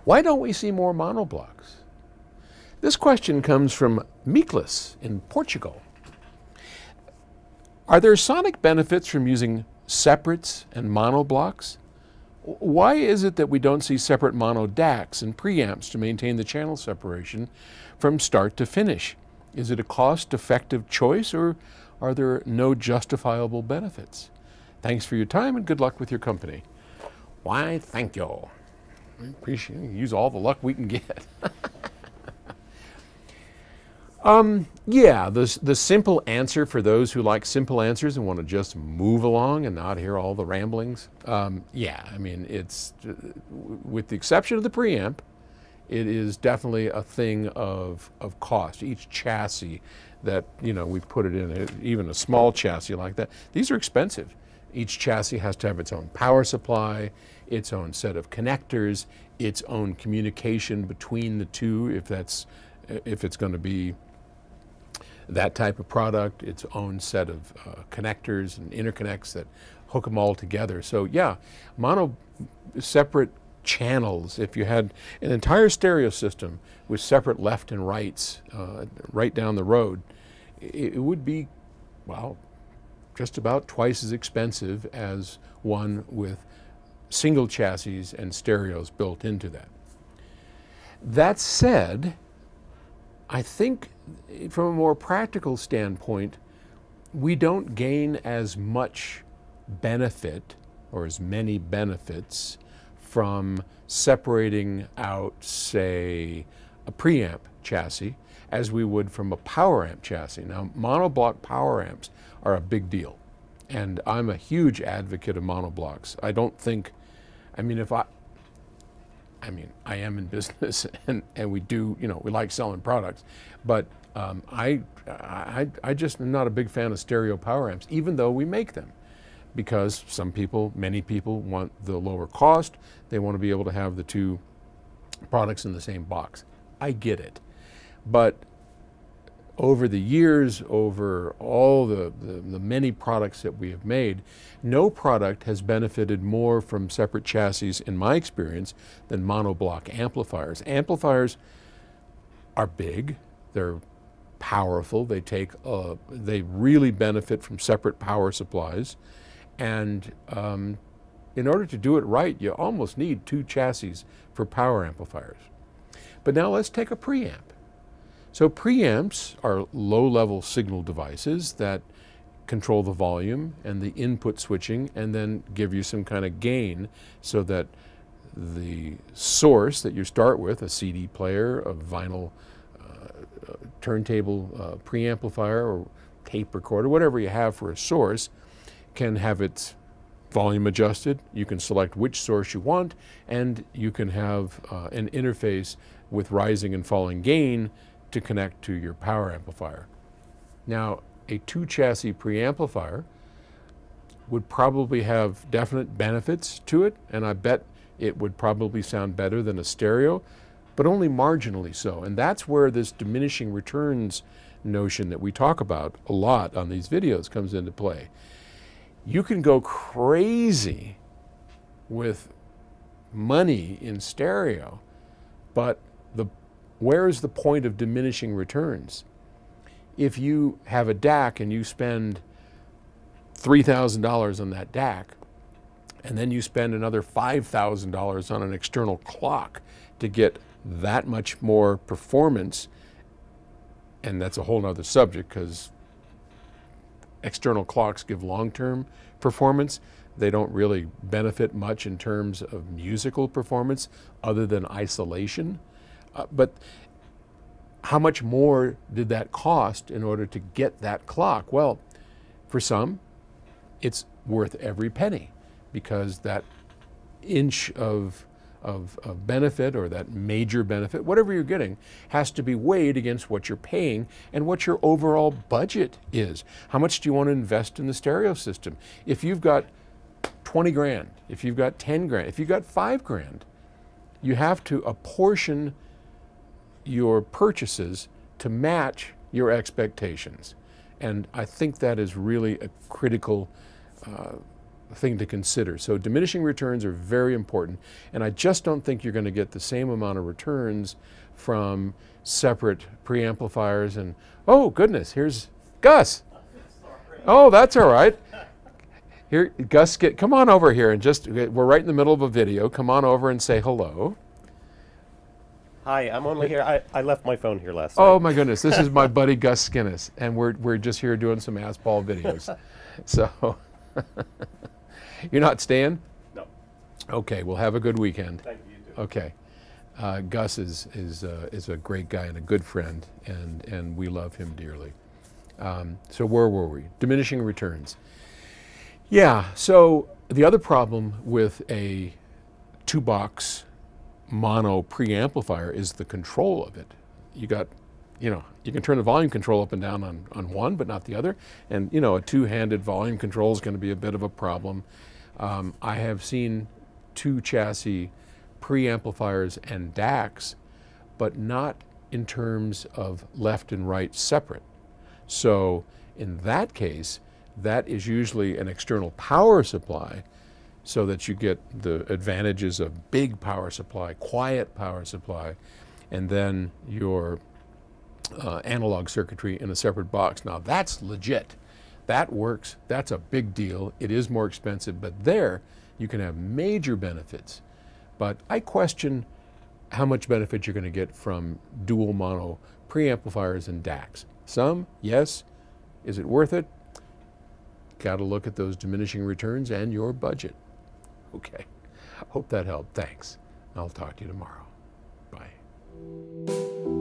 Why don't we see more monoblocks? This question comes from Miklas in Portugal. Are there sonic benefits from using separates and monoblocks? Why is it that we don't see separate mono DACs and preamps to maintain the channel separation from start to finish? Is it a cost-effective choice, or are there no justifiable benefits? Thanks for your time and good luck with your company. Why, thank you. I appreciate it. Use all the luck we can get. Yeah, the simple answer for those who like simple answers and want to just move along and not hear all the ramblings. Yeah, I mean, it's, with the exception of the preamp, it is definitely a thing of cost. Each chassis that, you know, we put it in, even a small chassis like that, these are expensive. Each chassis has to have its own power supply, its own set of connectors, its own communication between the two, if it's going to be that type of product, its own set of connectors and interconnects that hook them all together. So yeah, separate channels, if you had an entire stereo system with separate left and rights right down the road, it would be, well, just about twice as expensive as one with single chassis and stereos built into that. That said, I think from a more practical standpoint, we don't gain as much benefit or as many benefits from separating out, say, a preamp chassis as we would from a power amp chassis. Now, monoblock power amps are a big deal, and I'm a huge advocate of monoblocks. I don't think, I mean, I am in business and we do, you know, we like selling products, but I just am not a big fan of stereo power amps, even though we make them, because many people want the lower cost. They want to be able to have the two products in the same box. I get it. But over the years, over all the many products that we have made, no product has benefited more from separate chassis, in my experience, than monoblock amplifiers. Amplifiers are big, they're powerful, they really benefit from separate power supplies, and in order to do it right, you almost need two chassis for power amplifiers. But now let's take a preamp. So preamps are low-level signal devices that control the volume and the input switching and then give you some kind of gain so that the source that you start with, a CD player, a vinyl turntable preamplifier or tape recorder, whatever you have for a source, can have its volume adjusted. You can select which source you want, and you can have an interface with rising and falling gain to connect to your power amplifier. Now, a two chassis preamplifier would probably have definite benefits to it, and I bet it would probably sound better than a stereo, but only marginally so. And that's where this diminishing returns notion that we talk about a lot on these videos comes into play. You can go crazy with money in stereo, but where's the point of diminishing returns? If you have a DAC and you spend $3,000 on that DAC, and then you spend another $5,000 on an external clock to get that much more performance, and that's a whole nother subject because external clocks give long-term performance. They don't really benefit much in terms of musical performance other than isolation. But how much more did that cost in order to get that clock? Well, for some, it's worth every penny, because that inch of benefit, or that major benefit, whatever you're getting, has to be weighed against what you're paying and what your overall budget is. How much do you want to invest in the stereo system? If you've got 20 grand, if you've got 10 grand, if you've got 5 grand, you have to apportion your purchases to match your expectations. And I think that is really a critical thing to consider. So diminishing returns are very important, and I just don't think you're going to get the same amount of returns from separate preamplifiers. And oh goodness, here's Gus. Oh, that's all right. Here, Gus, come on over here and we're right in the middle of a video. Come on over and say hello. Hi, I'm only here. I left my phone here last night. Oh my goodness, this is my buddy Gus Skinnis, and we're just here doing some Ask Paul videos. So, you're not staying? No. Okay, well have a good weekend. Thank you, you too. Okay. Gus is a great guy and a good friend, and we love him dearly. So where were we? Diminishing returns. Yeah, so the other problem with a 2-box mono preamplifier is the control of it. You can turn the volume control up and down on one, but not the other. And a two-handed volume control is going to be a bit of a problem. I have seen 2 chassis preamplifiers and DACs, but not in terms of left and right separate. So in that case, that is usually an external power supply, so that you get the advantages of big power supply, quiet power supply, and then your analog circuitry in a separate box. Now that's legit. That works. That's a big deal. It is more expensive, but there you can have major benefits. But I question how much benefit you're going to get from dual mono preamplifiers and DACs. Some, yes. Is it worth it? Got to look at those diminishing returns and your budget. Okay. Hope that helped. Thanks. I'll talk to you tomorrow. Bye.